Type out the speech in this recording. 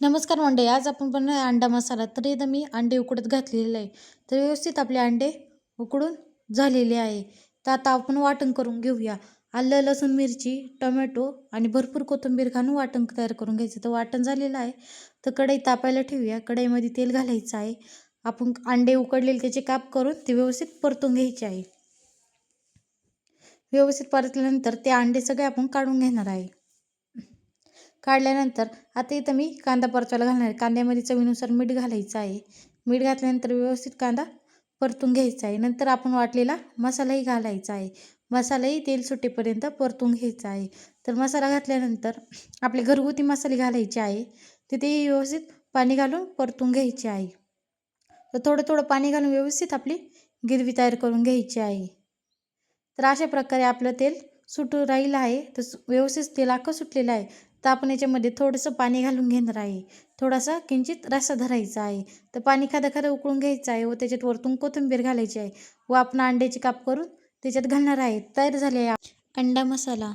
नमस्कार मंडळी, आज आपण बनवणार आहे अंडा मसाला. तर इथं मी अंडे उकडत घातलेले आहे. तर व्यवस्थित आपले अंडे उकडून झालेले आहे. तर आता आपण वाटण करून घेऊया. आलं, लसूण, मिरची, टोमॅटो आणि भरपूर कोथिंबीर घालून वाटण तयार करून घ्यायचं. तर वाटण झालेलं आहे. तर कढई तापायला ठेवूया. कढईमध्ये तेल घालायचं आहे. आपण अंडे उकडलेले त्याचे काप करून ते व्यवस्थित परतून घ्यायचे आहे. व्यवस्थित परतल्यानंतर ते अंडे सगळे आपण काढून घेणार आहे. काढल्यानंतर आता इथं मी कांदा परतायला घालणार आहे. कांद्यामध्ये चवीनुसार मीठ घालायचं आहे. मीठ घातल्यानंतर व्यवस्थित कांदा परतून घ्यायचा आहे. नंतर आपण वाटलेला मसालाही घालायचा आहे. मसालाही तेल सुटेपर्यंत परतून घ्यायचा आहे. तर मसाला घातल्यानंतर आपले घरगुती मसाले घालायचे आहे. तिथेही व्यवस्थित पाणी घालून परतून घ्यायचे आहे. तर थोडं थोडं पाणी घालून व्यवस्थित आपली गिरवी तयार करून घ्यायची आहे. तर अशा प्रकारे आपलं तेल सुटू राहिलं आहे. तर व्यवस्थित तेल अख्खं सुटलेलं आहे. तर आपण याच्यामध्ये थोडंसं पाणी घालून घेणार आहे. थोडासा किंचित रस्सा धरायचा आहे. तर पाणी खादं उकळून घ्यायचं आहे व त्याच्यात वरतून कोथिंबीर घालायची आहे व आपण अंड्याचे काप करून त्याच्यात घालणार आहे. तयार झाले अंडा मसाला.